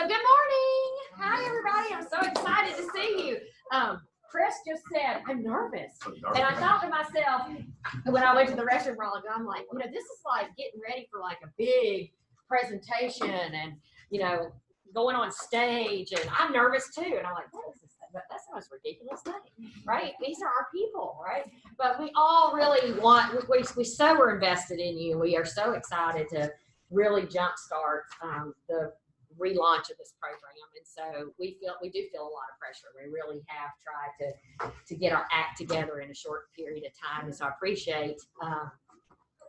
good morning. Hi, everybody. I'm so excited to see you. Chris just said, I'm nervous. And I thought to myself, when I went to the restroom a while ago, I'm like, you know, this is like getting ready for like a big presentation and, you know, going on stage. And I'm nervous too. And I'm like, what is this? That's the most ridiculous thing, right? These are our people, right? But we all really want, we so are invested in you. We are so excited to really jumpstart the relaunch of this program. And so we do feel a lot of pressure. We really have tried to get our act together in a short period of time. And so I appreciate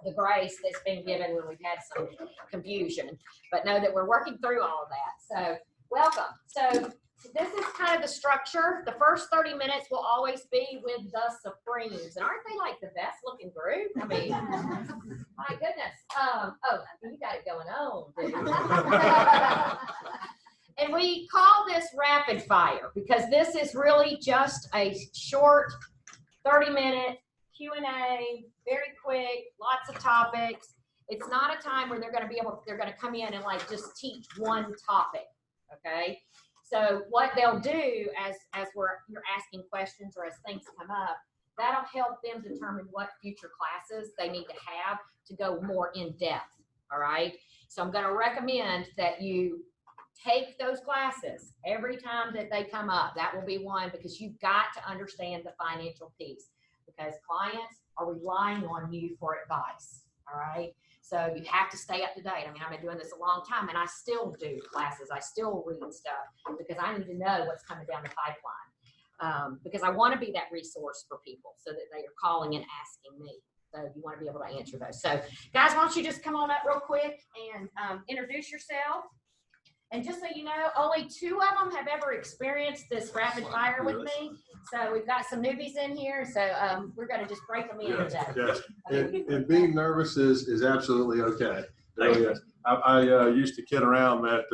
the grace that's been given when we've had some confusion, but know that we're working through all of that. So welcome. So this is kind of the structure. The first 30 minutes will always be with the Supremes. And aren't they like the best looking group? I mean, my goodness. Oh, you got it going on, dude. And we call this rapid fire because this is really just a short 30-minute Q&A, very quick, lots of topics. It's not a time where they're going to come in and like just teach one topic, okay? So what they'll do as you're asking questions or as things come up, that'll help them determine what future classes they need to have to go more in depth, all right? So I'm going to recommend that you take those classes every time that they come up. That will be one because you've got to understand the financial piece because clients are relying on you for advice, all right? So you have to stay up to date. I mean, I've been doing this a long time and I still do classes. I still read stuff because I need to know what's coming down the pipeline because I want to be that resource for people so that they are calling and asking me. So you want to be able to answer those. So guys, why don't you just come on up real quick and introduce yourself. And just so you know, only 2 of them have ever experienced this rapid fire with me. So we've got some newbies in here. So we're going to just break them in today. Yes. And being nervous is absolutely okay. Really is. I used to kid around that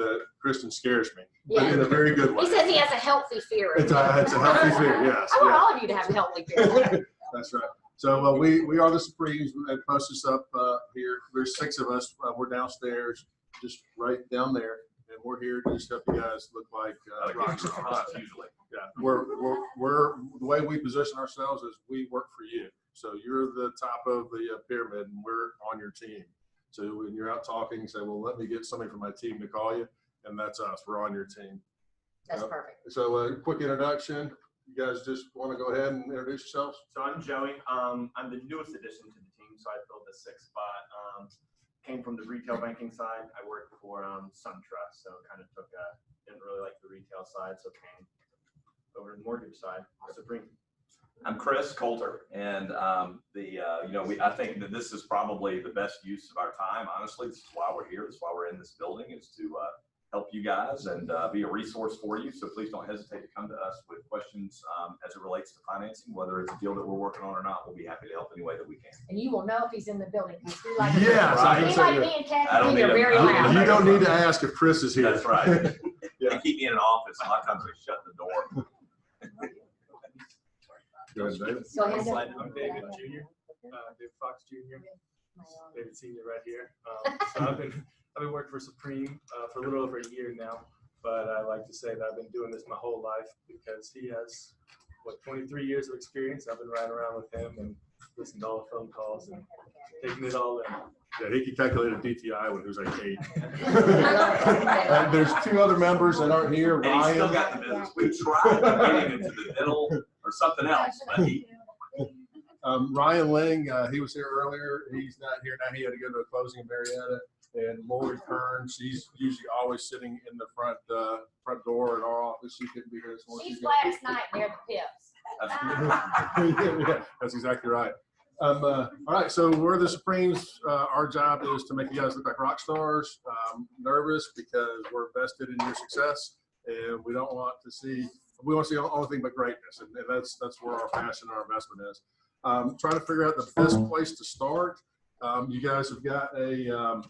Kristen scares me, but in a very good way. He says he has a healthy fear. It's a healthy fear, yes. I want all of you to have a healthy fear. That's right. So we are the Supremes that post us up here. There's 6 of us. We're downstairs, just right down there. And we're here to just help you guys look like rock stars. Usually, yeah. We're the way we position ourselves is we work for you. So you're the top of the pyramid, and we're on your team. So when you're out talking, say, "Well, let me get somebody from my team to call you," and that's us. We're on your team. That's perfect. So quick introduction. You guys just want to go ahead and introduce yourselves? So I'm Joey. I'm the newest addition to the team, so I filled the 6th spot. Came from the retail banking side. I worked for SunTrust, so kind of didn't really like the retail side, so came over to the mortgage side. Supreme. I'm Chris Coulter, and I think that this is probably the best use of our time. Honestly, this is why we're here. This is why we're in this building, is to help you guys and be a resource for you. So please don't hesitate to come to us with questions as it relates to financing, whether it's a deal that we're working on or not. We'll be happy to help any way that we can. And you will know if he's in the building. We like yes, right. We like me and Kathy. They're very loud. You don't need to ask if Chris is here. That's right. Yeah. They keep me in an office. A lot of times they shut the door. Go ahead, David. Go ahead. I'm David Jr. David Fox Jr. David Senior right here. So I've been working for Supreme for a little over a year now, but I like to say that I've been doing this my whole life because he has 23 years of experience. I've been riding around with him and listening to all the phone calls and taking it all in. Yeah, he can calculate a DTI when he was like 8. There's 2 other members that aren't here. And he's still got the business. We tried to get him into the middle or something else, but he. Ryan Ling, he was here earlier. He's not here now. He had to go to a closing in Marietta. And Lori Kern, she's usually always sitting in the front door in our office. She couldn't be here this morning. She's last night near the Pips. Yeah, that's exactly right. All right, so we're the Supremes. Our job is to make you guys look like rock stars. Nervous because we're vested in your success, and we want to see only thing but greatness, and that's where our passion and our investment is. Trying to figure out the best place to start. You guys have got a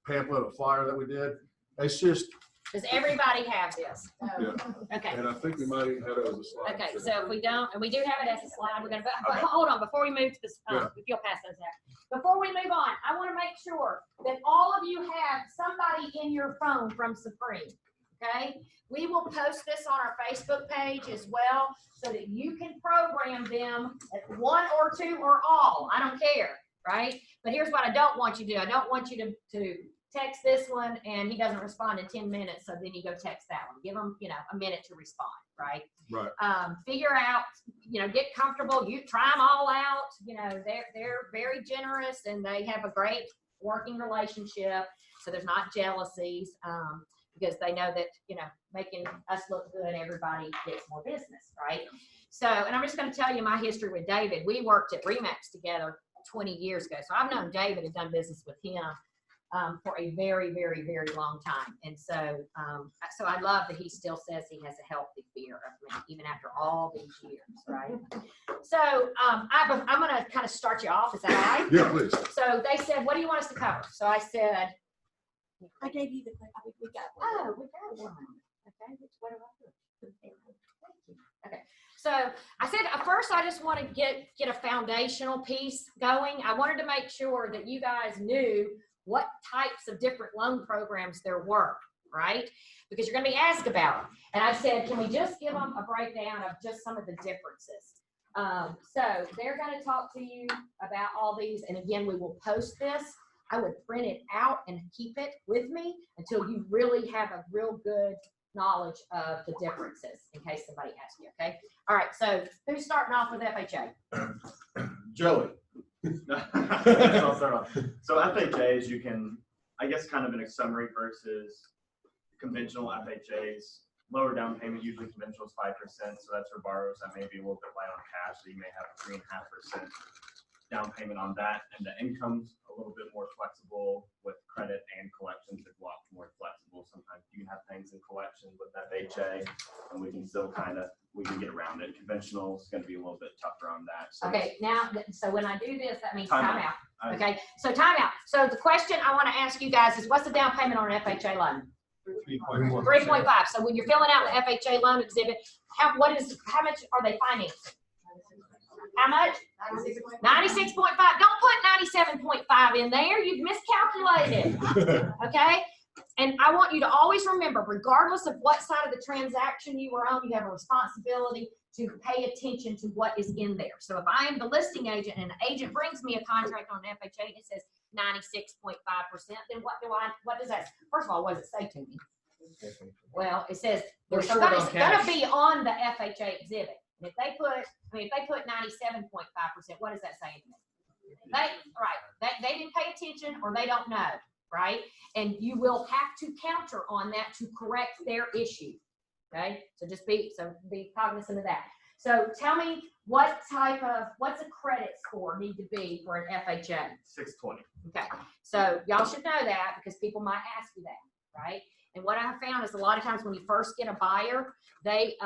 pamphlet, a flyer that we did. It's just. Does everybody have this? Yeah. Okay. And I think we might even have it as a slide. Okay, so if we don't, and we do have it as a slide, we're going to, hold on, before we move to this, if you'll pass those out. before we move on, I want to make sure that all of you have somebody in your phone from Supreme, okay? We will post this on our Facebook page as well so that you can program them at 1 or 2 or all. I don't care, right? But here's what I don't want you to do. I don't want you to text this one and he doesn't respond in 10 minutes, so then you go text that one. Give them, a minute to respond, right? Right. Figure out, get comfortable. You try them all out. They're very generous and they have a great working relationship. So there's not jealousies because they know that, making us look good, everybody gets more business, right? So, and I'm just going to tell you my history with David. We worked at Remax together 20 years ago. So I've known David and done business with him for a very, very, very long time. And so, so I love that he still says he has a healthy fear of me, even after all these years, right? So I'm going to kind of start you off. Is that all right? Yeah, please. So they said, what do you want us to cover? So I said, I gave you the, we got one. oh, we got one. Okay, what do I do? Okay. So I said, first, I just want to get a foundational piece going. I wanted to make sure that you guys knew what types of different loan programs there were, right? Because you're going to be asked about them. And I said, can we just give them a breakdown of just some of the differences? So they're going to talk to you about all these. And again, we will post this. I would print it out and keep it with me until you really have a real good knowledge of the differences in case somebody asks you, okay? All right, so who's starting off with FHA? Joey. I'll start off. So FHAs, you can, I guess, kind of in a summary versus conventional FHAs. Lower down payment, usually conventional is 5%, so that's for borrowers that may be a little bit light on cash, so you may have a 3.5% down payment on that, and the income's a little bit more flexible with credit and collections. It's a lot more flexible. Sometimes you can have things in collections with FHA, and we can still we can get around it. Conventional is going to be a little bit tougher on that. So Okay, now, so when I do this, that means Time time out. out. Okay, so time out. So the question I want to ask you guys is, what's the down payment on an FHA loan? 3.5. So when you're filling out the FHA loan exhibit, how much are they financing? How much? 96.5. Don't put 97.5 in there. You've miscalculated. Okay? And I want you to always remember, regardless of what side of the transaction you are on, you have a responsibility to pay attention to what is in there. So if I am the listing agent and the agent brings me a contract on an FHA and it says 96.5%, then what does that, first of all, what does it say to me? Well, it says it's going to be on the FHA exhibit. And if they put 97.5%, what does that say to me? They didn't pay attention or they don't know, right? And you will have to counter on that to correct their issue. Okay, so just be cognizant of that. So tell me, what's a credit score need to be for an FHA? 620. Okay, so y'all should know that because people might ask you that, right? And what I found is a lot of times when you first get a buyer, they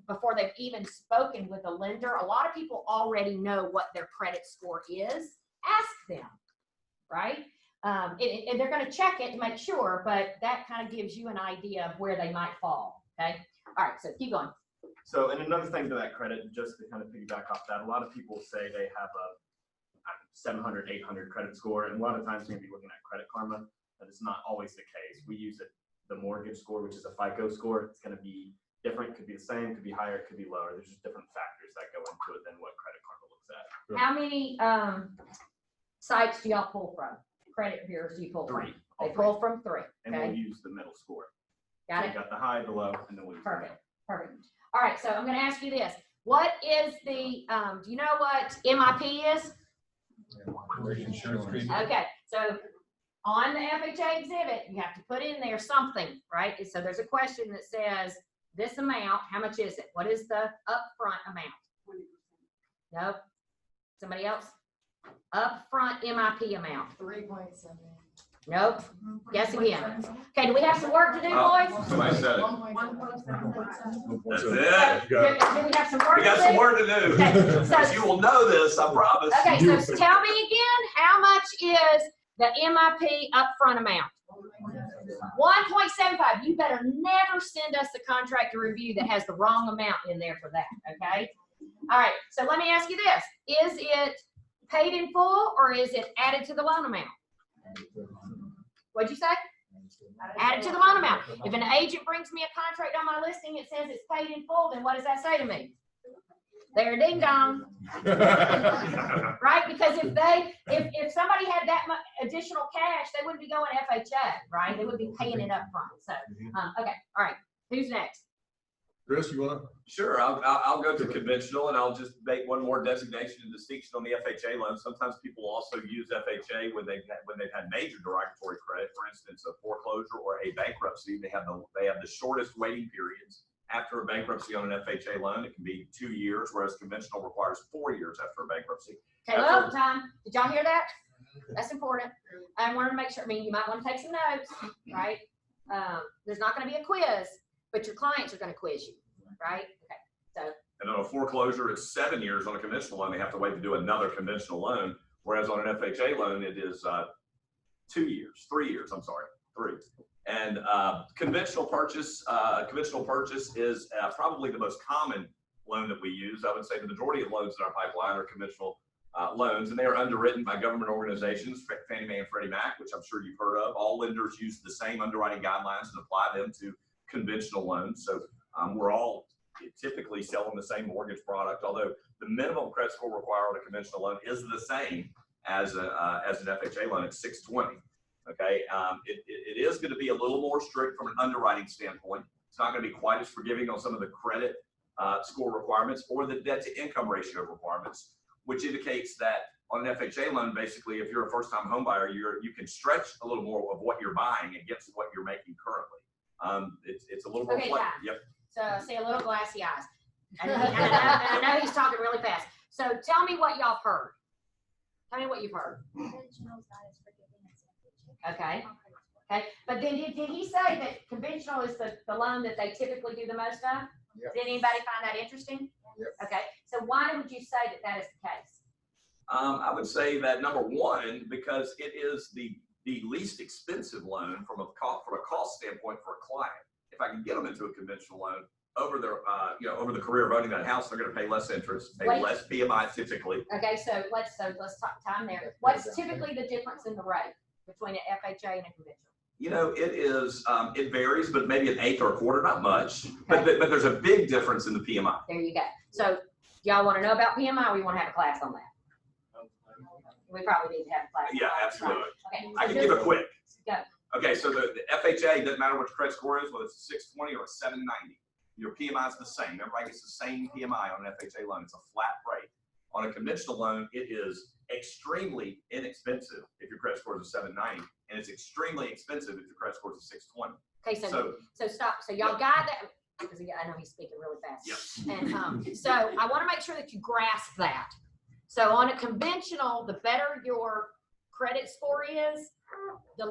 before they've even spoken with a lender, a lot of people already know what their credit score is. Ask them, right? And they're going to check it to make sure, but that kind of gives you an idea of where they might fall. Okay. All right. So keep going. So, and another thing to that credit, just to kind of piggyback off that, a lot of people say they have a 700, 800 credit score, and a lot of times you're going to be looking at Credit Karma. That is not always the case. We use the mortgage score, which is a FICO score. It's going to be different. Could be the same. Could be higher. Could be lower. There's just different factors that go into it than what Credit Karma looks at. How many sites do y'all pull from? Credit bureaus do you pull from? 3. They pull from 3. And Okay. we'll use the middle score. Got So it? we got the high, the low, and then we'll use the Perfect. middle. Perfect. All right. So I'm going to ask you this. What is the, do you know what MIP is? Okay. So on the FHA exhibit, you have to put in there something, right? So there's a question that says, this amount, how much is it? What is the upfront amount? 20%. Nope. Somebody else? Upfront MIP amount. 3.7. Nope. Guess again. Okay, do we have some work to do, boys? Somebody said it. 1.7. That's Do it. we have some work We to got do? some work to do. Okay, so- You will know this, I promise. Okay, so tell me again, how much is the MIP upfront amount? 1.75. You better never send us a contract to review that has the wrong amount in there for that, okay? All right, so let me ask you this. Is it paid in full or is it added to the loan amount? What'd you say? Added to the loan amount. If an agent brings me a contract on my listing, it says it's paid in full, then what does that say to me? They're ding dong. Right? Because if somebody had that much additional cash, they wouldn't be going FHA, right? They would be paying it up front. So, okay. All right. Who's next? Chris, you want to? Sure, I'll go to conventional, and I'll just make one more designation and distinction on the FHA loan. Sometimes people also use FHA when they've had major derogatory credit, for instance, a foreclosure or a bankruptcy. They have the shortest waiting periods after a bankruptcy on an FHA loan. It can be 2 years, whereas conventional requires 4 years after a bankruptcy. Okay, well, time. Did y'all hear that? That's important. I wanted to make sure. I mean, you might want to take some notes, right? There's not going to be a quiz, but your clients are going to quiz you, right? Okay, so. And on a foreclosure, it's 7 years. On a conventional loan, they have to wait to do another conventional loan, whereas on an FHA loan, it is 2 years, 3 years. I'm sorry, 3. And conventional purchase is probably the most common loan that we use. I would say the majority of loans in our pipeline are conventional loans, and they are underwritten by government organizations, Fannie Mae and Freddie Mac, which I'm sure you've heard of. All lenders use the same underwriting guidelines and apply them to conventional loans. So we're all typically selling the same mortgage product, although the minimum credit score required on a conventional loan is the same as an FHA loan at 620. Okay, it is going to be a little more strict from an underwriting standpoint. It's not going to be quite as forgiving on some of the credit score requirements or the debt to income ratio requirements, which indicates that on an FHA loan, basically, if you're a first-time home buyer, you can stretch a little more of what you're buying against what you're making currently. It's a little more. Okay, Yep. So I see a little glassy eyes. And I know he's talking really fast. So tell me what y'all heard. Tell me what you've heard. Okay. Okay. But then did he say that conventional is the loan that they typically do the most of? Yep. Did anybody find that interesting? Yep. Okay. So why would you say that is the case? I would say that number one, because it is the least expensive loan from a cost standpoint for a client. If I can get them into a conventional loan over their over the career of owning that house, they're going to pay less interest, pay less PMI typically. Okay, so let's talk time there. What's typically the difference in the rate between an FHA and a conventional? You know, it is it varies, but maybe an eighth or a quarter, not much. Okay. But there's a big difference in the PMI. There you go. So y'all want to know about PMI, or you want to have a class on that? We probably need to have a class. Yeah, absolutely. Okay. I can give a quick. Go. Okay, so the FHA, doesn't matter what your credit score is, whether it's a 620 or a 790. Your PMI is the same. Everybody gets the same PMI on an FHA loan. It's a flat rate. On a conventional loan, it is extremely inexpensive if your credit score is a 790, and it's extremely expensive if your credit score is a 620. Okay, so stop. So y'all got that, because I know he's speaking really fast. Yep. And so I want to make sure that you grasp that. So on a conventional, the better your credit score is, the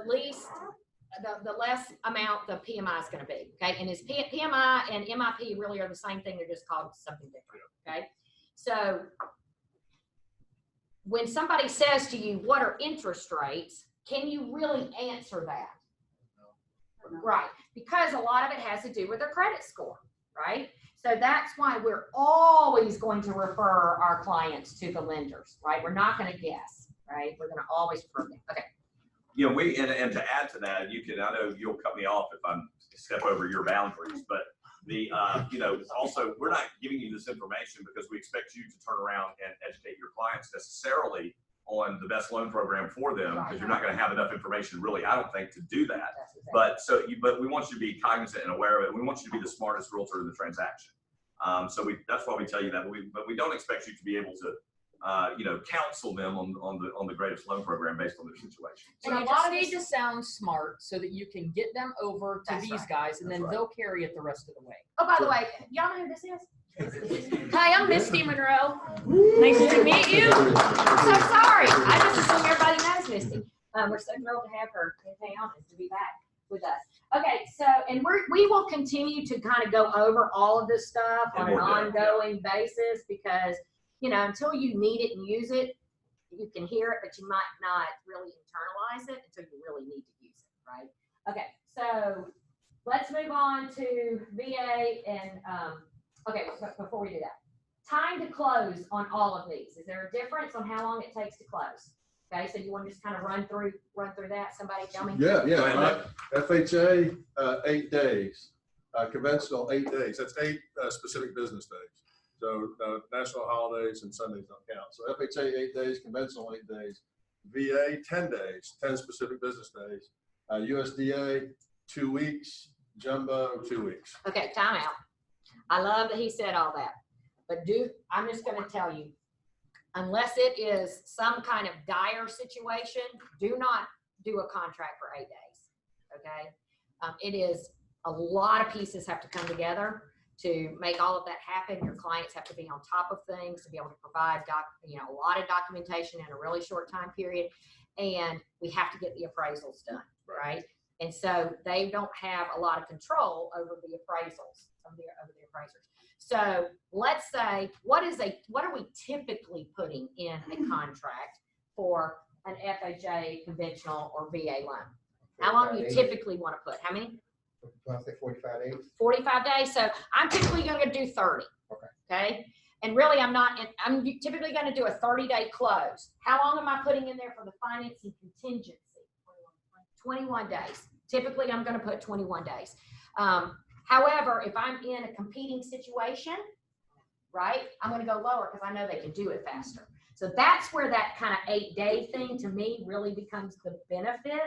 less amount the PMI is going to be. Okay, and his PMI and MIP really are the same thing. They're just called something different. Okay, so when somebody says to you, "What are interest rates?" can you really answer that? No. Right, because a lot of it has to do with their credit score, right? So that's why we're always going to refer our clients to the lenders, right? We're not going to guess, right? We're going to always refer them. Okay. You know, and to add to that, I know you'll cut me off if I step over your boundaries, but also we're not giving you this information because we expect you to turn around and educate your clients necessarily on the best loan program for them, because you're not going to have enough information, really, I don't think, to do that. But we want you to be cognizant and aware of it. We want you to be the smartest realtor in the transaction. That's why we tell you that. But we don't expect you to be able to counsel them on the greatest loan program based on their situation. And you just need to sound smart so that you can get them over to these guys, and then they'll carry it the rest of the way. Oh, by the way, y'all know who this is? Hi, I'm Misty Monroe. Nice to meet you. I'm so sorry. I just assume everybody knows Misty. We're so thrilled to have her in town and to be back with us. Okay, so, and we will continue to kind of go over all of this stuff on an ongoing basis, because, until you need it and use it, you can hear it, but you might not really internalize it until you really need to use it, right? Okay, so let's move on to VA and, okay, before we do that, time to close on all of these. Is there a difference on how long it takes to close? Okay, so you want to just kind of run through that? Somebody tell me. Yeah, right. FHA, 8 days. Conventional, 8 days. That's 8 specific business days. So national holidays and Sundays don't count. So FHA, 8 days. Conventional, 8 days. VA, 10 days. 10 specific business days. USDA, 2 weeks. Jumbo, 2 weeks. Okay, time out. I love that he said all that, but I'm just going to tell you, unless it is some kind of dire situation, do not do a contract for 8 days. Okay, it is a lot of pieces have to come together to make all of that happen. Your clients have to be on top of things to be able to provide a lot of documentation in a really short time period, and we have to get the appraisals done, right? And so they don't have a lot of control over the appraisals over the appraisers. So let's say, what are we typically putting in a contract for an FHA conventional or VA loan? How long do you typically want to put? How many? I say 45 days. 45 days. So I'm typically going to do 30. Okay. And really, I'm typically going to do a 30-day close. How long am I putting in there for the financing contingency? 21 days. Typically, I'm going to put 21 days. However, if I'm in a competing situation, right, I'm going to go lower because I know they can do it faster. So that's where that kind of 8-day thing to me really becomes the benefit,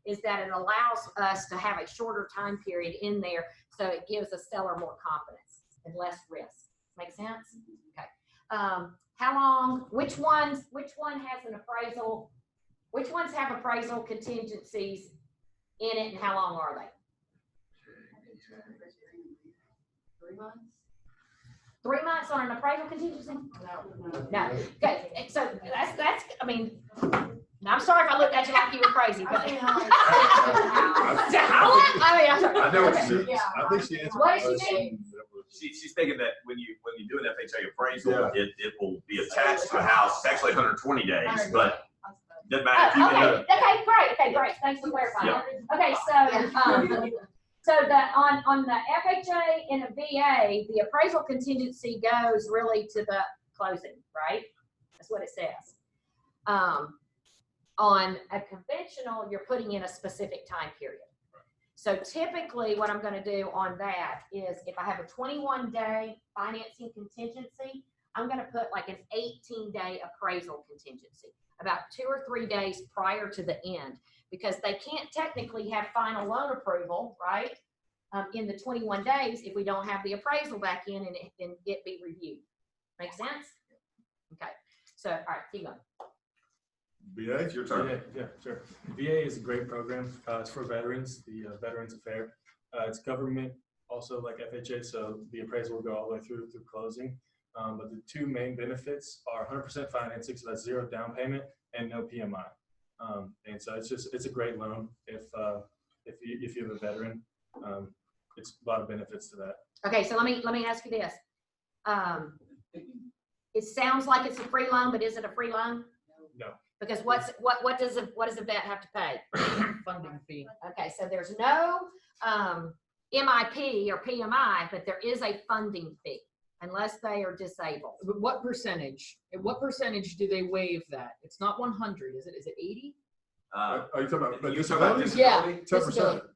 is that it allows us to have a shorter time period in there, so it gives a seller more confidence and less risk. Make sense? Okay. How long? Which one has an appraisal? Which ones have appraisal contingencies in it, and how long are they? 3 months. 3 months on an appraisal contingency? No. Okay, so that's. I mean, I'm sorry if I looked at you like you were crazy, but I know what okay. she. I think she answered. What did she mean? She's thinking that when you do an FHA appraisal, it will be attached to a house. It's actually 120 days, but doesn't matter if you Okay, great. Thanks for clarifying. Yeah. Okay, so on the FHA and a VA, the appraisal contingency goes really to the closing, right? That's what it says. On a conventional, you're putting in a specific time period. So typically what I'm going to do on that is, if I have a 21-day financing contingency, I'm going to put like an 18-day appraisal contingency, about 2 or 3 days prior to the end, because they can't technically have final loan approval, right, in the 21 days if we don't have the appraisal back in and it be reviewed. Make sense? Okay. So, all right, keep going. VA, it's your turn. Yeah, sure. VA is a great program. It's for veterans, the Veterans Affair. It's government, also like FHA, so the appraisal will go all the way through closing. But the 2 main benefits are 100% financing, so that's 0 down payment and no PMI. And so it's a great loan if you have a veteran. It's a lot of benefits to that. Okay, so let me ask you this. It sounds like it's a free loan, but is it a free loan? No. Because what does a vet have to pay? Funding fee. Okay, so there's no MIP or PMI, but there is a funding fee unless they are disabled. But what percentage? At what percentage do they waive that? It's not 100, is it? Is it 80? are you talking about you talking about disability? disability? 10%. Disability.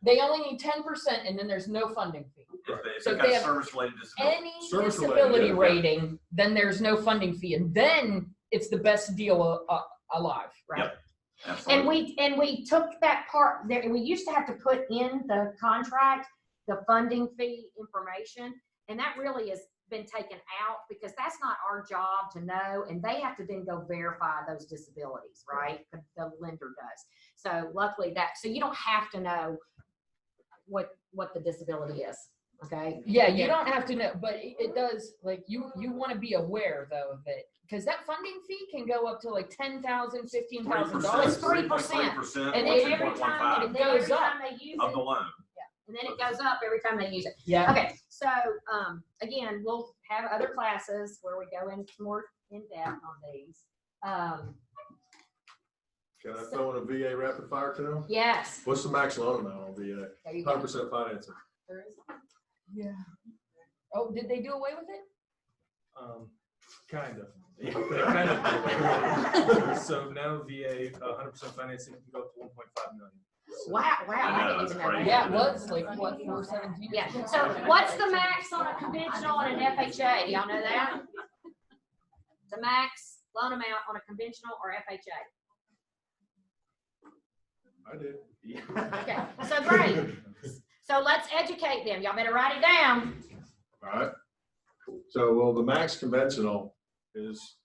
They only need 10%, and then there's no funding fee. If So they've if they got have service-related disability. Any Service-related, disability yeah. rating, then there's no funding fee, and then it's the best deal alive. Right. Yep. Absolutely. And we took that part there. We used to have to put in the contract the funding fee information, and that really has been taken out because that's not our job to know, and they have to then go verify those disabilities, right? The lender does. So luckily so you don't have to know what the disability is. Okay. Yeah, you don't have to know, but it does, like, you want to be aware though that, because that funding fee can go up to like $10,000, $15,000. It's 3%. 3%, And then every time it goes up they use of it, the loan. and then it goes up every time they use it. Yeah. Okay, so again, we'll have other classes where we go into more in depth on these. Can I throw in a VA rapid fire to them? Yes. What's the max loan amount on VA? There you go. 100% financing. Yeah. Oh, did they do away with it? Kind of. They kind of. So now VA 100% financing can go up to 1.5 million. Wow, I didn't even know that. Yeah, it was like, what, 417? Yeah, so what's the max on a conventional and an FHA? Do y'all know that? The max loan amount on a conventional or FHA? I do. Yeah. Okay, so great. So let's educate them. Y'all better write it down. All right. So, well, the max conventional is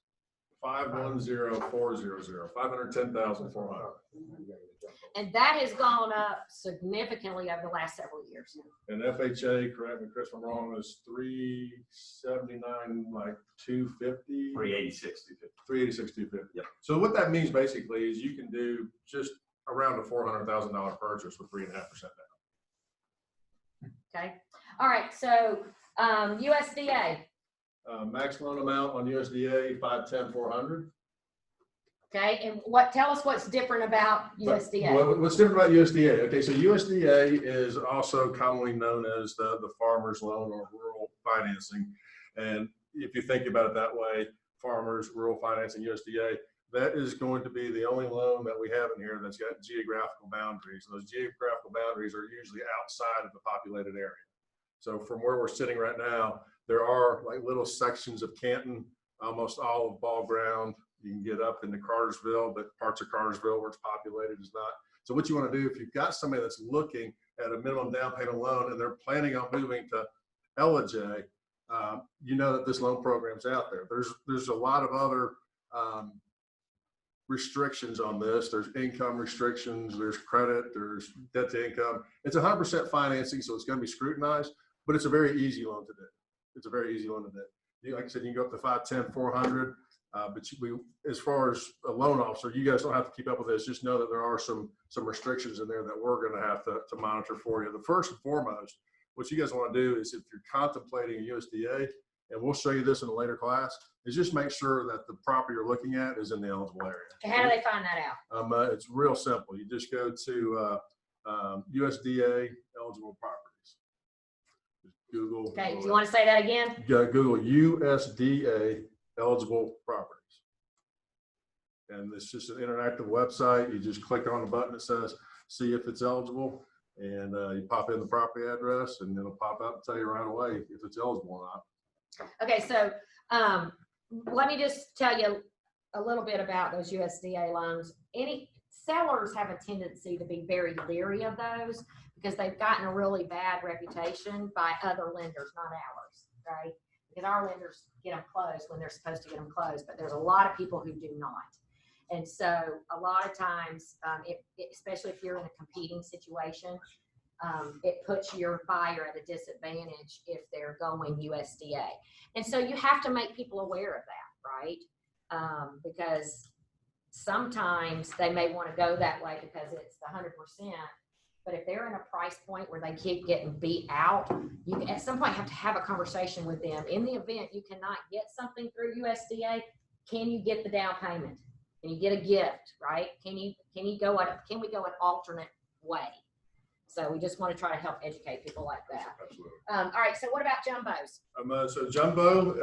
510,400, 510,400. And that has gone up significantly over the last several years. And FHA, correct me, Chris, if I'm wrong, is 379, like 250. 386, 386, 250. Yep. So what that means basically is you can do just around a $400,000 purchase with 3.5% down. Okay. All right. So USDA. Max loan amount on USDA 510,400. Okay. And tell us what's different about USDA. What's different about USDA? Okay, so USDA is also commonly known as the farmer's loan or rural financing. And if you think about it that way, farmers, rural financing, USDA, that is going to be the only loan that we have in here that's got geographical boundaries. And those geographical boundaries are usually outside of the populated area. So from where we're sitting right now, there are like little sections of Canton, almost all of Ball Ground. You can get up into Cartersville, but parts of Cartersville where it's populated is not. So what you want to do, if you've got somebody that's looking at a minimum down payment loan and they're planning on moving to LJ, you know that this loan program's out there. There's a lot of other restrictions on this. There's income restrictions, there's credit, there's debt to income. It's 100% financing, so it's going to be scrutinized, but it's a very easy loan to do. It's a very easy loan to do. Like I said, you can go up to 510, 400. But as far as a loan officer, you guys don't have to keep up with this. Just know that there are some restrictions in there that we're going to have to monitor for you. The first and foremost, what you guys want to do is if you're contemplating a USDA, and we'll show you this in a later class, is just make sure that the property you're looking at is in the eligible area. How do they find that out? It's real simple. You just go to USDA eligible properties. Just Google. Okay, do you want to say that again? Google USDA eligible properties. And it's just an interactive website. You just click on the button that says, see if it's eligible. And you pop in the property address and it'll pop up and tell you right away if it's eligible or not. Okay, so let me just tell you a little bit about those USDA loans. Any sellers have a tendency to be very leery of those because they've gotten a really bad reputation by other lenders, not ours, right? Because our lenders get them closed when they're supposed to get them closed, but there's a lot of people who do not. And so a lot of times, especially if you're in a competing situation, it puts your buyer at a disadvantage if they're going USDA. And so you have to make people aware of that, right? Because sometimes they may want to go that way because it's the 100%. But if they're in a price point where they keep getting beat out, you at some point have to have a conversation with them. In the event you cannot get something through USDA, can you get the down payment? Can you get a gift, right? Can we go an alternate way? So we just want to try to help educate people like that. Absolutely. All right, so what about jumbos? So jumbo,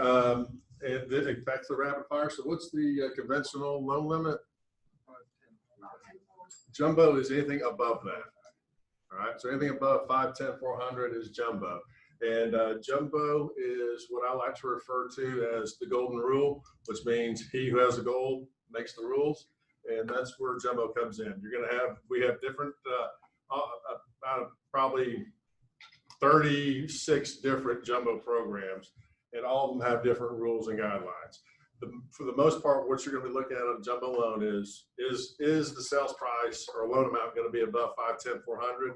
back to the rapid fire. So what's the conventional loan limit? Jumbo is anything above that. All right, so anything above 510, 400 is jumbo. And jumbo is what I like to refer to as the golden rule, which means he who has the gold makes the rules. And that's where jumbo comes in. We have different, probably 36 different jumbo programs, and all of them have different rules and guidelines. For the most part, what you're going to be looking at on a jumbo loan is the sales price or loan amount going to be above 510, 400?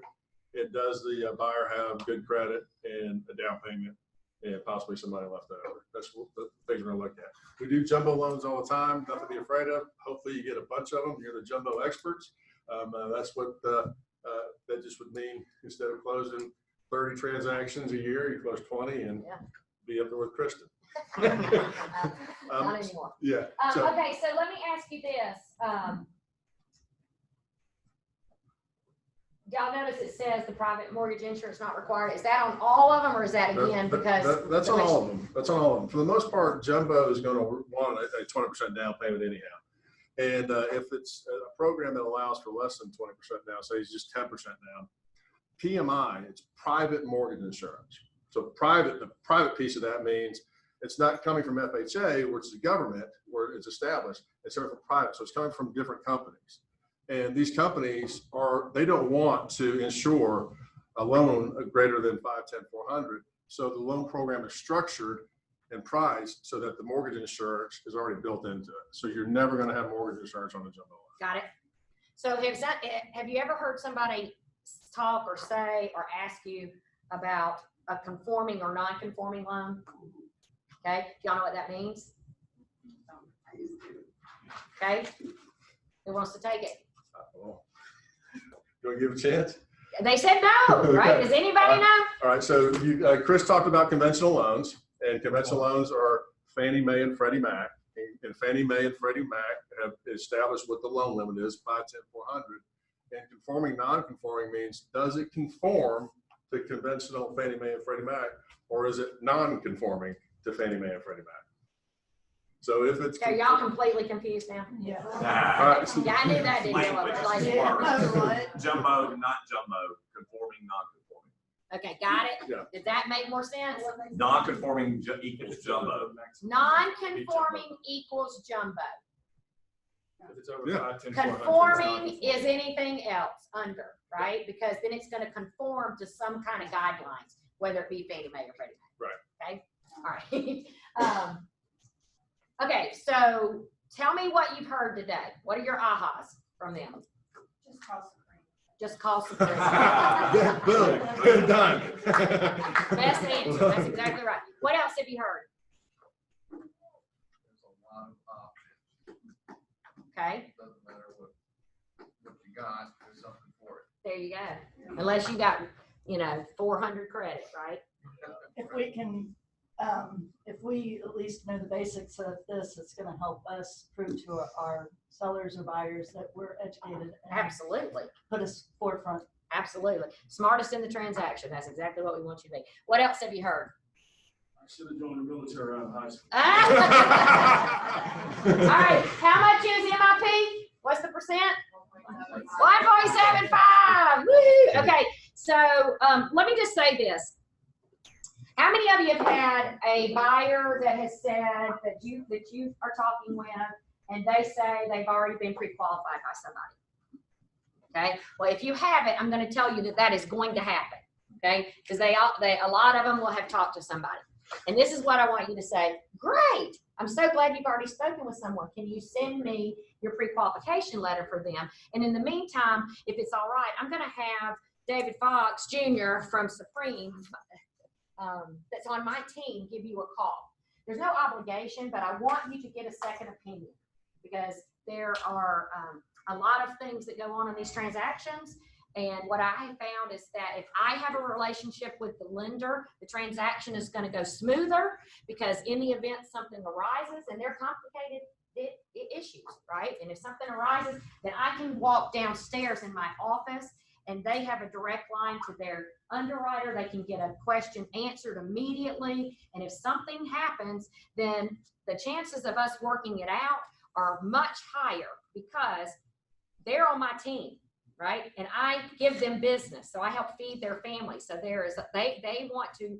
It does the buyer have good credit and a down payment and possibly some money left over? That's what the things we're going to look at. We do jumbo loans all the time, nothing to be afraid of. Hopefully you get a bunch of them. You're the jumbo experts. That's what that just would mean. Instead of closing 30 transactions a year, you close 20 and be up there with Kristen. Not anymore. Yeah. Okay, so let me ask you this. y'all notice it says the private mortgage insurance not required. Is that on all of them or is that again because? That's on all of them. That's on all of them. For the most part, jumbo is going to want a 20% down payment anyhow. And if it's a program that allows for less than 20% down, say it's just 10% down, PMI, it's private mortgage insurance. So the private piece of that means it's not coming from FHA, which is the government, where it's established. It's coming from private. So it's coming from different companies. And these companies they don't want to insure a loan greater than 510, 400. So the loan program is structured and priced so that the mortgage insurance is already built into it. So you're never going to have mortgage insurance on the jumbo loan. Got it. So have you ever heard somebody talk or say or ask you about a conforming or non-conforming loan? Okay, y'all know what that means? Okay, who wants to take it? You want to give a chance? They said no, right? Does anybody know? All right, so Chris talked about conventional loans, and conventional loans are Fannie Mae and Freddie Mac. And Fannie Mae and Freddie Mac have established what the loan limit is, 510, 400. And conforming, non-conforming means, does it conform to conventional Fannie Mae and Freddie Mac, or is it non-conforming to Fannie Mae and Freddie Mac? So if it's So y'all completely confused now? Yeah. all right, so Yeah, I knew that didn't go over like that. Jumbo, not jumbo, conforming, non-conforming. Okay, got it? Yeah. Did that make more sense? Non-conforming equals jumbo. Non-conforming equals jumbo. If it's over Yeah. 510, 400, Conforming is anything else under, right? Because then it's gonna conform to some kind of guidelines, whether it be Fannie Mae or Freddie Mac. Right. Okay, all right. Okay, so tell me what you've heard today. What are your ahas from them? Just cross the creek. Just call some boom, done. Best answer. That's exactly right. What else have you heard? There's a lot of options. Okay, Doesn't matter what you got, there's something for it. there you go. Unless you got, 400 credit, right? If we can, if we at least know the basics of this, it's gonna help us prove to our sellers or buyers that we're educated and Absolutely. put us forefront. Absolutely. Smartest in the transaction. That's exactly what we want you to be. What else have you heard? I should have joined the military out of high school. All right. How much is MIP? What's the percent? 1.75. Woo! Okay. So let me just say this. How many of you have had a buyer that has said that you are talking with, and they say they've already been pre-qualified by somebody? Okay. Well, if you haven't, I'm going to tell you that is going to happen. Okay. Because a lot of them will have talked to somebody. And this is what I want you to say. Great. I'm so glad you've already spoken with someone. Can you send me your pre-qualification letter for them? And in the meantime, if it's all right, I'm going to have David Fox Jr. from Supreme, that's on my team, give you a call. There's no obligation, but I want you to get a second opinion because there are a lot of things that go on in these transactions. And what I have found is that if I have a relationship with the lender, the transaction is going to go smoother because in the event something arises, and they're complicated issues, right? And if something arises, then I can walk downstairs in my office and they have a direct line to their underwriter. They can get a question answered immediately. And if something happens, then the chances of us working it out are much higher because they're on my team, right? And I give them business. So I help feed their family. So they want to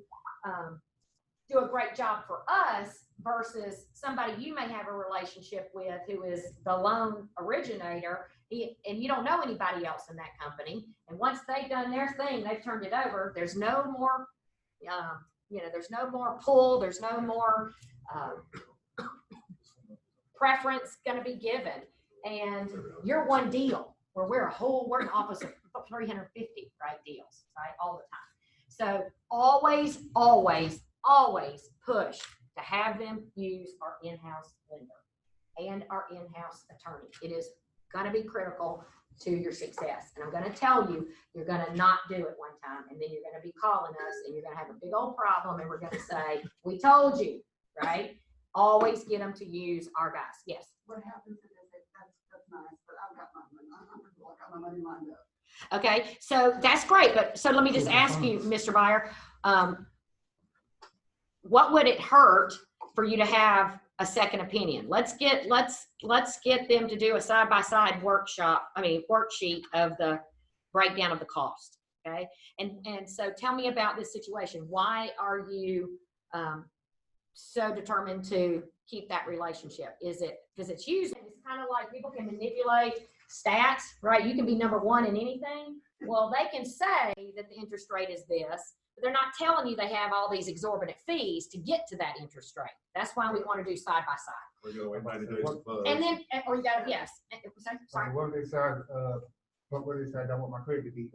do a great job for us versus somebody you may have a relationship with who is the loan originator, and you don't know anybody else in that company. And once they've done their thing, they've turned it over. There's no more, there's no more pull. There's no more preference going to be given. And you're one deal where we're an office of 350, right, deals, right, all the time. So always, always, always push to have them use our in-house lender and our in-house attorney. It is going to be critical to your success. And I'm going to tell you, you're going to not do it one time, and then you're going to be calling us, and you're going to have a big old problem, and we're going to say, we told you, right? Always get them to use our guys. Yes. What happens is that's nice, but I've got my money lined up. Okay, so that's great, but so let me just ask you, Mr. Buyer, what would it hurt for you to have a second opinion? Let's get them to do a side-by-side worksheet of the breakdown of the cost. Okay, and so tell me about this situation. Why are you so determined to keep that relationship? Is it because it's used? It's kind of like people can manipulate stats, right? You can be number one in anything. Well, they can say that the interest rate is this, but they're not telling you they have all these exorbitant fees to get to that interest rate. That's why we want to do side by side. We're going to wait by the days of close. And then, or you got yes. Sorry. What if they decide, I want my credit to be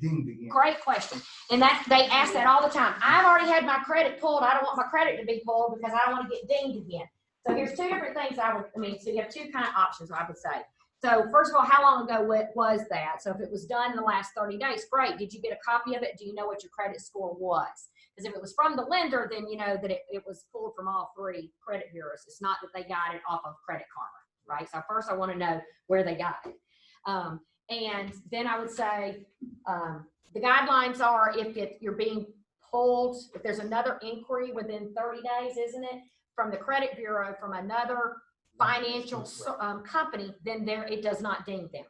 dinged again? Great question. And that they ask that all the time. I've already had my credit pulled. I don't want my credit to be pulled because I don't want to get dinged again. So here's two different things so you have two kind of options, I would say. So first of all, how long ago was that? So if it was done in the last 30 days, great. Did you get a copy of it? Do you know what your credit score was? Because if it was from the lender, then you know that it was pulled from all three credit bureaus. It's not that they got it off of Credit Karma, right? So first I want to know where they got it. And then I would say the guidelines are if you're being pulled, if there's another inquiry within 30 days, isn't it? From the credit bureau, from another financial company, then it does not ding them.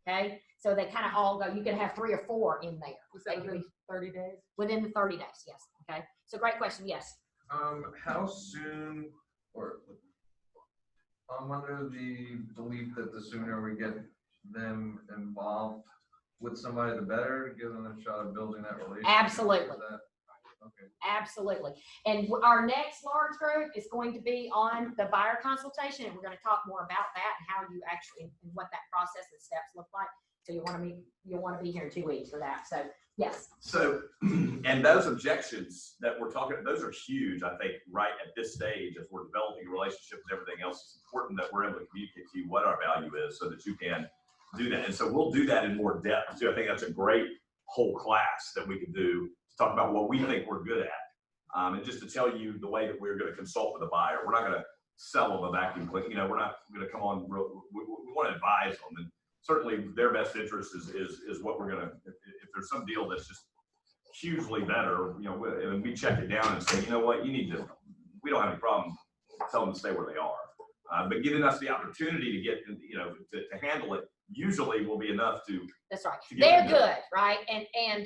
Okay, so they kind of all go. You can have 3 or 4 in there. Within 30 days. Within the 30 days, yes. Okay, so great question. Yes. How soon, or I'm under the belief that the sooner we get them involved with somebody, the better, give them a shot of building that relationship. Absolutely. Okay. Absolutely. And our next large group is going to be on the buyer consultation, and we're going to talk more about that and how you actually, and what that process and steps look like. So you'll want to be here in 2 weeks for that. So yes. So, and those objections that we're talking, those are huge. I think right at this stage, as we're developing a relationship with everything else, it's important that we're able to communicate to you what our value is so that you can do that. And so we'll do that in more depth too. I think that's a great whole class that we could do to talk about what we think we're good at. And just to tell you the way that we're going to consult with a buyer. We're not going to sell them a vacuum cleaner. You know, we're not going to come on, we want to advise them. And certainly their best interest is what we're going to, if there's some deal that's just hugely better, you know, and we check it down and say, you know what, we don't have any problem telling them to stay where they are. But giving us the opportunity to get, you know, to handle it usually will be enough to. That's right. They're good, right? And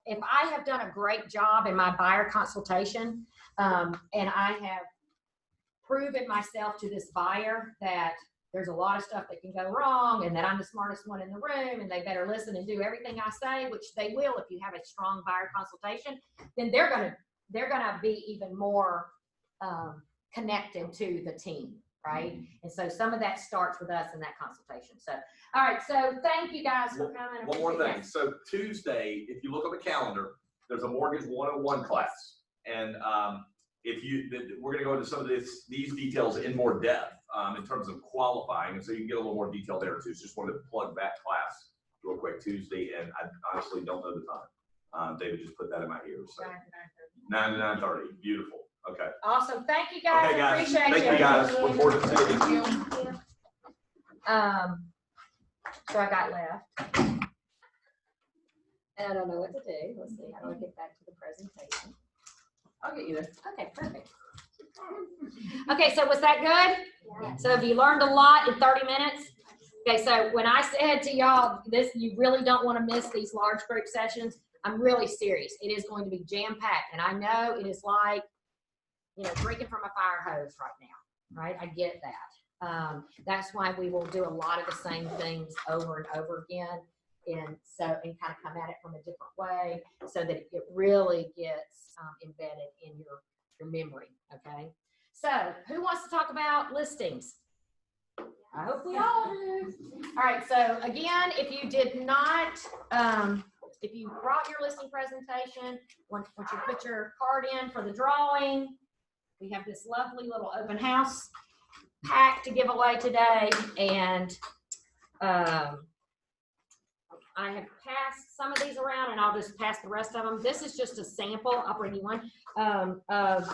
if I have done a great job in my buyer consultation, and I have proven myself to this buyer that there's a lot of stuff that can go wrong and that I'm the smartest one in the room and they better listen and do everything I say, which they will if you have a strong buyer consultation, then they're gonna be even more connected to the team, right? And so some of that starts with us in that consultation. So, all right, so thank you guys for coming. One more thing. So Tuesday, if you look on the calendar, there's a Mortgage 101 class. And we're going to go into some of these details in more depth in terms of qualifying. And so you can get a little more detail there too. So just wanted to plug that class real quick Tuesday. And I honestly don't know the time. David just put that in my ears. So 9 to 9:30. Beautiful. Okay. Awesome. Thank you guys. Okay, guys. Appreciate Thank you guys. Look forward to seeing you. So I got left. And I don't know what to do. Let's see. How do I get back to the presentation? I'll get you there. Okay, perfect. Okay, so was that good? Yeah. So have you learned a lot in 30 minutes? Okay, so when I said to y'all, you really don't want to miss these large group sessions, I'm really serious. It is going to be jam-packed. And I know it is like, you know, drinking from a fire hose right now, right? I get that. That's why we will do a lot of the same things over and over again. And kind of come at it from a different way so that it really gets embedded in your memory, okay? So who wants to talk about listings? I hope we all do. All right, so again, if you did not, if you brought your listing presentation, once you put your card in for the drawing, we have this lovely little open house pack to give away today. And I have passed some of these around and I'll just pass the rest of them. This is just a sample, I'll bring you one, of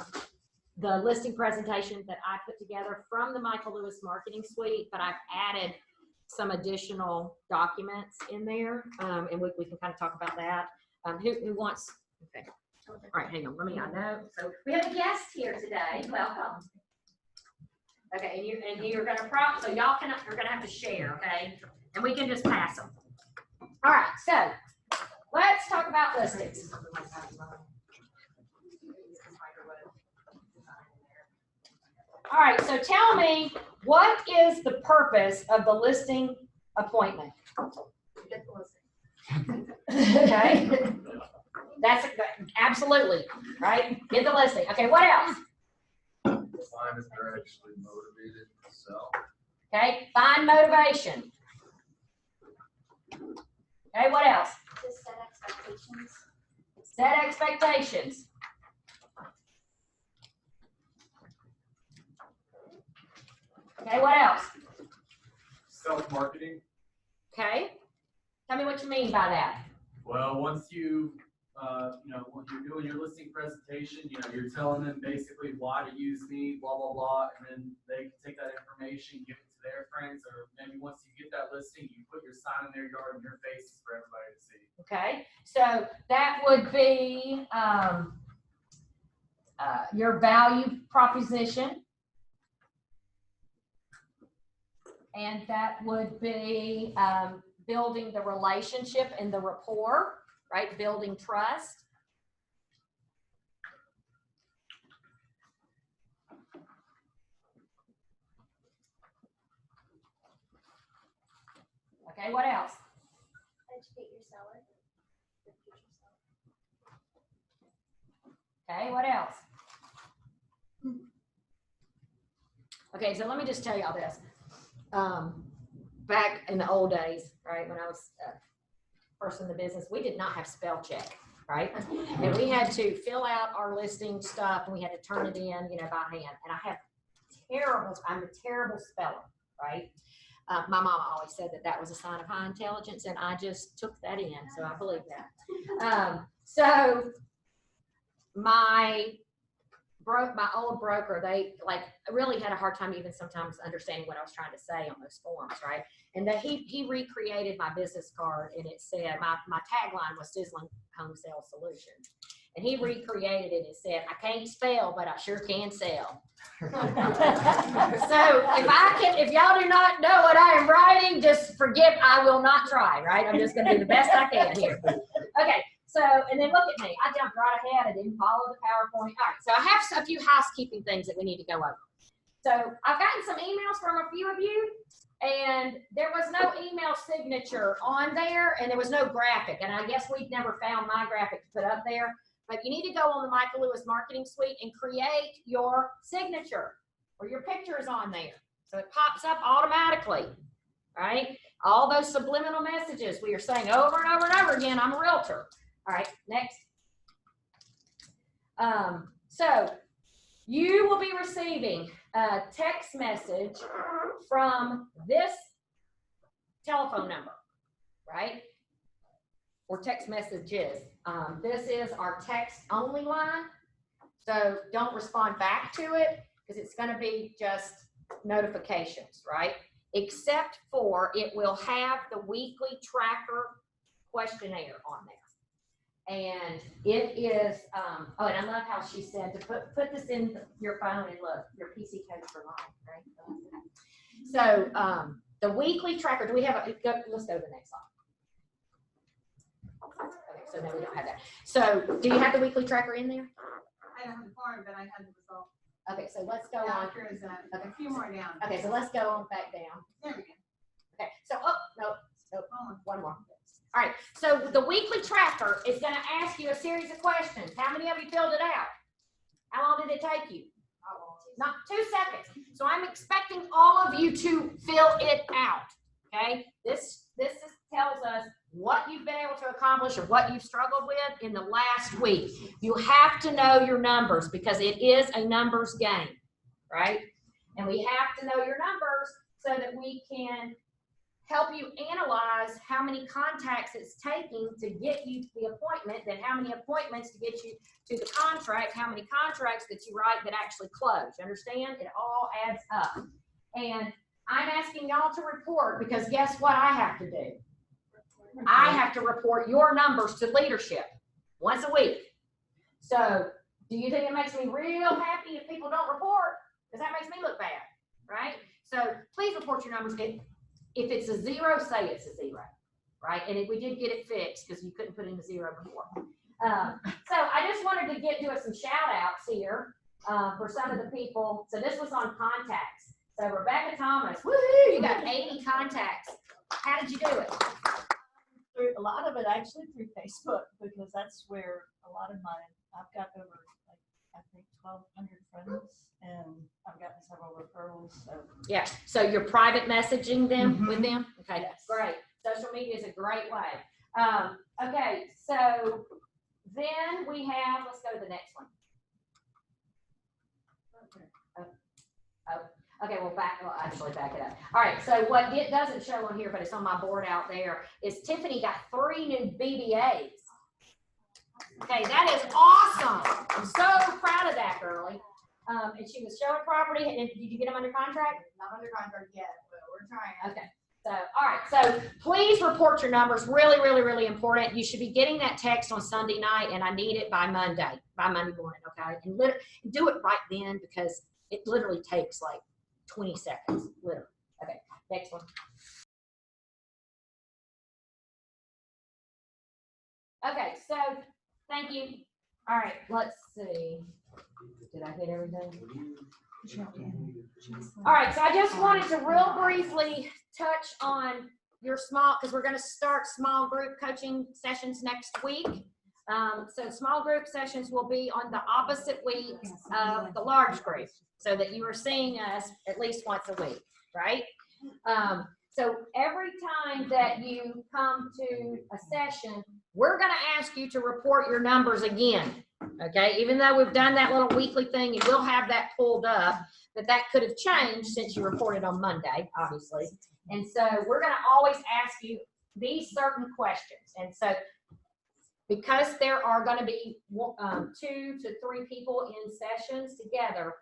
the listing presentation that I put together from the Michael Lewis Marketing Suite, but I've added some additional documents in there, and we can kind of talk about that. Who wants? Okay. All right, hang on. I know. So we have a guest here today. Welcome. Okay, and you're gonna so y'all are gonna have to share, okay? And we can just pass them. All right, so let's talk about listings. All right, so tell me, what is the purpose of the listing appointment? Get the listing. Okay. That's absolutely right. Get the listing. Okay, what else? Find if they're actually motivated to sell. Okay, find motivation. Okay, what else? Just set expectations. Set expectations. Okay, what else? Self-marketing. Okay, tell me what you mean by that. Well, once you, when you're doing your listing presentation, you're telling them basically why to use me, blah, blah, blah, and then they can take that information, give it to their friends, or maybe once you get that listing, you put your sign in their yard and your faces for everybody to see. Okay, so that would be your value proposition. And that would be building the relationship and the rapport, right? Building trust. Okay, what else? Educate your seller. Your future seller. Okay, what else? Okay, so let me just tell y'all this. Back in the old days, right, when I was first in the business, we did not have spell check, right? And we had to fill out our listing stuff, and we had to turn it in, by hand. And I'm a terrible speller, right? My mama always said that was a sign of high intelligence, and I just took that in, so I believe that. So my old broker, they really had a hard time even sometimes understanding what I was trying to say on those forms, right? And that he recreated my business card, and it said, my tagline was Sizzling Home Sales Solutions. And he recreated it and said, I can't spell, but I sure can sell. So if y'all do not know what I am writing, just forgive, I will not try, right? I'm just gonna do the best I can here. Okay. So, and then look at me. I jumped right ahead. I didn't follow the PowerPoint. All right. So I have a few housekeeping things that we need to go over. So I've gotten some emails from a few of you, and there was no email signature on there, and there was no graphic. And I guess we've never found my graphic to put up there. But you need to go on the Michael Lewis Marketing Suite and create your signature or your pictures on there. So it pops up automatically, right? All those subliminal messages we are saying over and over and over again, I'm a realtor. All right, next. So you will be receiving a text message from this telephone number, right? Or text messages. This is our text only line. So don't respond back to it because it's going to be just notifications, right? Except for it will have the weekly tracker questionnaire on there. And it is, oh, and I love how she said to put this in your phone and look, your PC code for life, right? So the weekly tracker, do we have let's go to the next slide. Okay, so no, we don't have that. So do you have the weekly tracker in there? I don't have the form, but I have the result. Okay, so let's go on. Is a few more down. Okay, so let's go on back down. There we go. Okay, so, one more. All right, so the weekly tracker is going to ask you a series of questions. How many of you filled it out? How long did it take you? Not 2 seconds. So I'm expecting all of you to fill it out, okay? This tells us what you've been able to accomplish or what you've struggled with in the last week. You have to know your numbers because it is a numbers game, right? And we have to know your numbers so that we can help you analyze how many contacts it's taking to get you to the appointment, then how many appointments to get you to the contract, how many contracts that you write that actually close. You understand? It all adds up. And I'm asking y'all to report because guess what I have to do? I have to report your numbers to leadership once a week. So do you think it makes me real happy if people don't report? Because that makes me look bad, right? So please report your numbers. If it's a 0, say it's a 0, right? And if we did get it fixed because you couldn't put in a 0 before. So I just wanted to do some shout outs here for some of the people. So this was on contacts. So Rebecca Thomas, woohoo, you got 80 contacts. How did you do it? Through a lot of it actually through Facebook, because that's where a lot of I've got over like, I think 1,200 friends, and I've gotten several referrals. So Yeah, so you're private messaging them with them? Okay, Yes. great. Social media is a great way. Okay, so then we have, let's go to the next one. Okay, we'll actually back it up. All right, so what it doesn't show on here, but it's on my board out there, is Tiffany got 3 new BBAs. Okay, that is awesome. I'm so proud of that, girlie. And she was showing property, and did you get them under contract? Not under contract yet, but we're trying. Okay. So, all right. So please report your numbers. Really, really, really important. You should be getting that text on Sunday night, and I need it by Monday morning. Okay. And do it right then, because it literally takes like 20 seconds, literally. Okay. Next one. Okay. So thank you. All right. Let's see. Did I hit everything? All right, so I just wanted to real briefly touch on your small, because we're going to start small group coaching sessions next week. So small group sessions will be on the opposite weeks of the large group, so that you are seeing us at least once a week, right? So every time that you come to a session, we're going to ask you to report your numbers again. Okay, even though we've done that little weekly thing, and we'll have that pulled up, but that could have changed since you reported on Monday, obviously. And so we're going to always ask you these certain questions. And so because there are going to be 2 to 3 people in sessions together,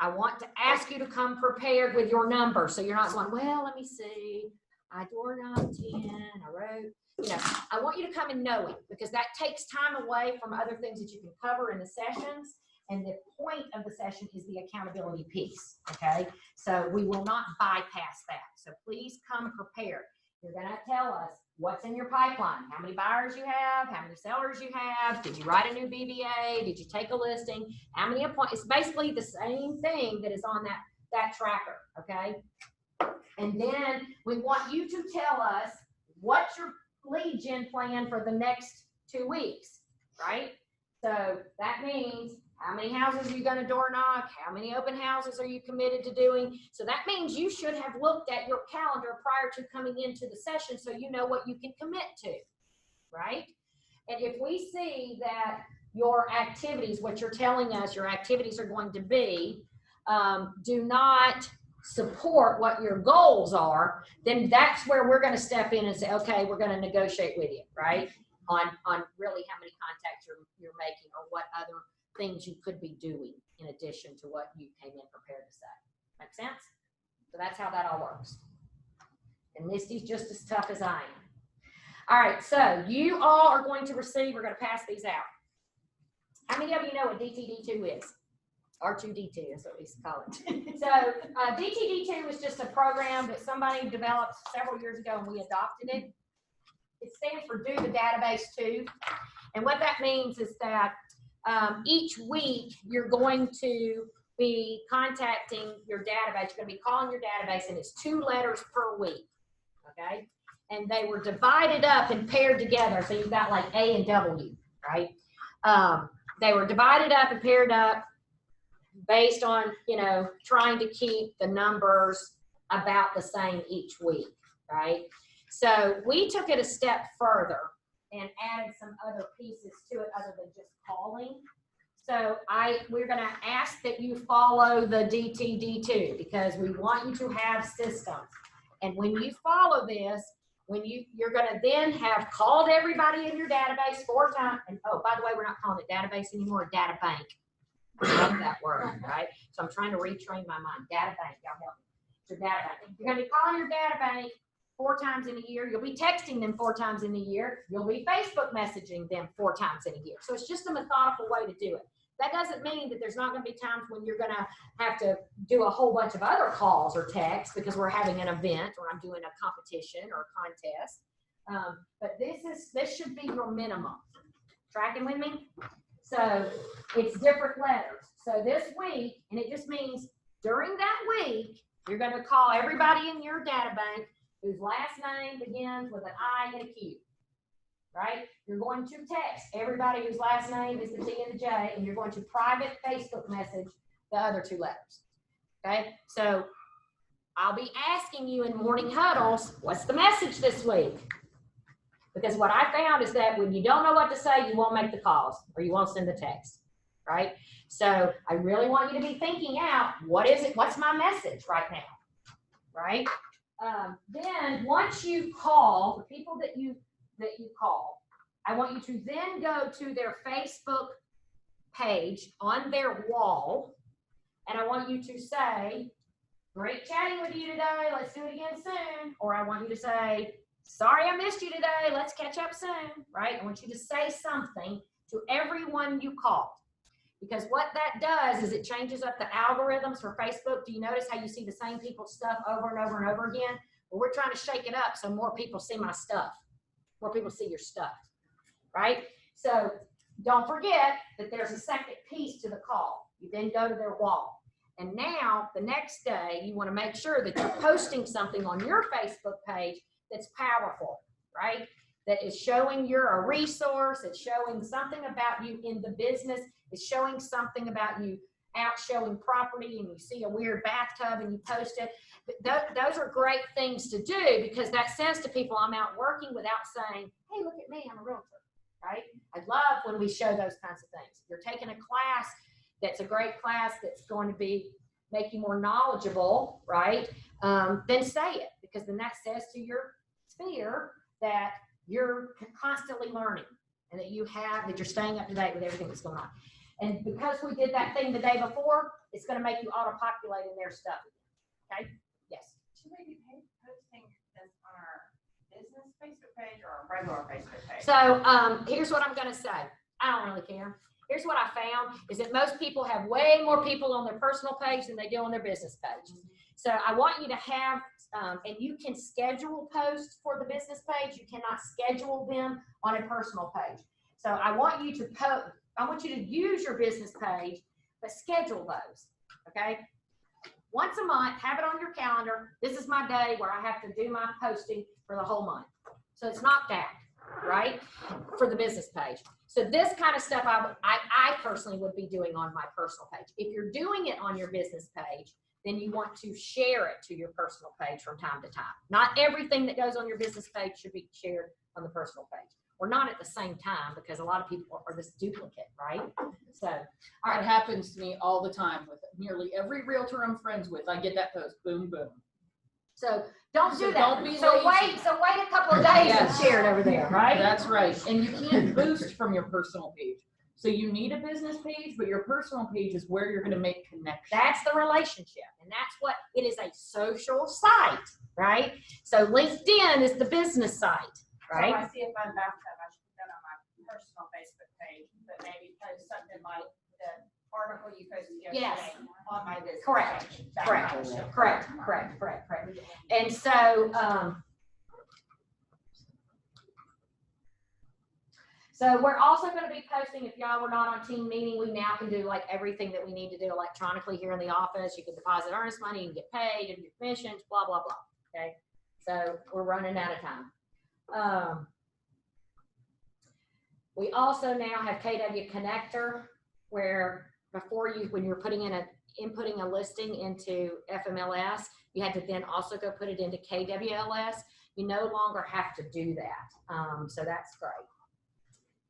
I want to ask you to come prepared with your numbers. So you're not going, well, let me see. I doorknobbed 10, I wrote. You know, I want you to come and know it, because that takes time away from other things that you can cover in the sessions. And the point of the session is the accountability piece, okay? So we will not bypass that. So please come prepared. You're going to tell us what's in your pipeline, how many buyers you have, how many sellers you have, did you write a new BBA, did you take a listing, how many appointments. It's basically the same thing that is on that tracker, okay? And then we want you to tell us what's your lead gen plan for the next 2 weeks, right? So that means how many houses are you going to door knock? How many open houses are you committed to doing? So that means you should have looked at your calendar prior to coming into the session, so you know what you can commit to, right? And if we see that your activities, what you're telling us your activities are going to be, do not support what your goals are, then that's where we're going to step in and say, okay, we're going to negotiate with you, right? On really how many contacts you're making, or what other things you could be doing in addition to what you came in prepared to say. Make sense? So that's how that all works. And Misty's just as tough as I am. All right, so you all are going to receive, we're going to pass these out. How many of you know what DTD2 is? R2D2, that's what we used to call it. So DTD2 was just a program that somebody developed several years ago, and we adopted it. It stands for Do the Database Too. And what that means is that each week you're going to be contacting your database. You're going to be calling your database, and it's 2 letters per week, okay? And they were divided up and paired together. So you've got like A and W, right? They were divided up and paired up based on, you know, trying to keep the numbers about the same each week, right? So we took it a step further and added some other pieces to it other than just calling. So we're going to ask that you follow the DTD2, because we want you to have systems. And when you follow this, you're going to then have called everybody in your database 4 times. And oh, by the way, we're not calling it database anymore, data bank. I love that word, right? So I'm trying to retrain my mind. Data bank, y'all help me. It's your data bank. You're gonna be calling your data bank 4 times in a year. You'll be texting them 4 times in a year. You'll be Facebook messaging them 4 times in a year. So it's just a methodical way to do it. That doesn't mean that there's not going to be times when you're going to have to do a whole bunch of other calls or texts because we're having an event or I'm doing a competition or a contest. But this should be your minimum. Tracking with me? So it's different letters. So this week, and it just means during that week, you're going to call everybody in your data bank whose last name begins with an I and a Q. Right? You're going to text everybody whose last name is the T and the J, and you're going to private Facebook message the other 2 letters. Okay? So I'll be asking you in morning huddles, what's the message this week? Because what I found is that when you don't know what to say, you won't make the calls or you won't send the text. Right? So I really want you to be thinking out, what is it? What's my message right now? Right? Then once you call the people that you call, I want you to then go to their Facebook page on their wall, and I want you to say, great chatting with you today, let's do it again soon. Or I want you to say, sorry I missed you today, let's catch up soon, right? I want you to say something to everyone you called. Because what that does is it changes up the algorithms for Facebook. Do you notice how you see the same people's stuff over and over and over again? Well, we're trying to shake it up so more people see my stuff. More people see your stuff, right? So don't forget that there's a second piece to the call. You then go to their wall. And now the next day, you want to make sure that you're posting something on your Facebook page that's powerful, right? That is showing you're a resource. It's showing something about you in the business. It's showing something about you out showing property and you see a weird bathtub and you post it. Those are great things to do because that says to people, I'm out working without saying, hey, look at me, I'm a realtor, right? I love when we show those kinds of things. If you're taking a class that's a great class that's going to make you more knowledgeable, right? Then say it because then that says to your sphere that you're constantly learning and that you're staying up to date with everything that's going on. And because we did that thing the day before, it's going to make you auto-populate in their stuff. Okay? Yes. Should we be posting this on our business Facebook page or our regular Facebook page? So here's what I'm going to say. I don't really care. Here's what I found is that most people have way more people on their personal page than they do on their business page. So I want you to have, and you can schedule posts for the business page. You cannot schedule them on a personal page. So I want you to use your business page, but schedule those, okay? Once a month, have it on your calendar. This is my day where I have to do my posting for the whole month. So it's knocked out, right? For the business page. So this kind of stuff I personally would be doing on my personal page. If you're doing it on your business page, then you want to share it to your personal page from time to time. Not everything that goes on your business page should be shared on the personal page. Or not at the same time because a lot of people are this duplicate, right? So, all right. It happens to me all the time with nearly every realtor I'm friends with. I get that post, boom, boom. So don't do that. Don't be so lazy. wait a couple of days and share it over there, right? That's right. And you can't boost from your personal page. So you need a business page, but your personal page is where you're going to make connections. That's the relationship. And that's what it is, a social site, right? So LinkedIn is the business site, right? So I see if I'm bathtub, I should put that on my personal Facebook page, but maybe post something like the article you posted yesterday on my business page. Correct. And so, so we're also going to be posting, if y'all were not on team meeting, we now can do like everything that we need to do electronically here in the office. You can deposit earnest money, you can get paid, and your commissions, blah, blah, blah. Okay. So we're running out of time. We also now have KW Connector, where when you're inputting a listing into FMLS, you had to then also go put it into KWLS. You no longer have to do that. So that's great.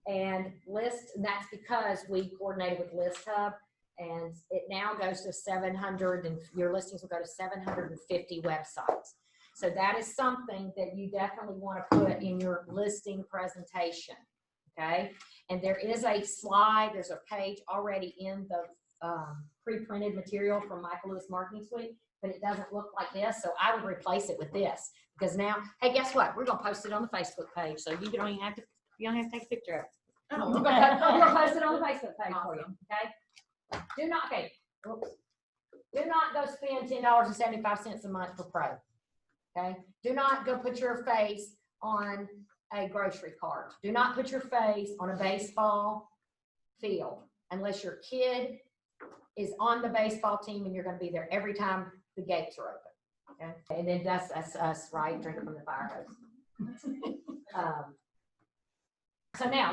And that's because we coordinated with List Hub, and it now goes to 700, and your listings will go to 750 websites. So that is something that you definitely want to put in your listing presentation, okay? And there is a slide, there's a page already in the pre-printed material from Michael Lewis Marketing Suite but it doesn't look like this, so I would replace it with this. Because now, hey, guess what? We're gonna post it on the Facebook page, so you don't even have to, you don't have to take a picture of it. We're gonna post it on the Facebook page for you, okay? Do not, okay, oops. Do not go spend $10.75 a month for Pro, okay? Do not go put your face on a grocery cart. Do not put your face on a baseball field unless your kid is on the baseball team and you're gonna be there every time the gates are open, okay? And then that's us, right, drinking from the fire hose. So now, let's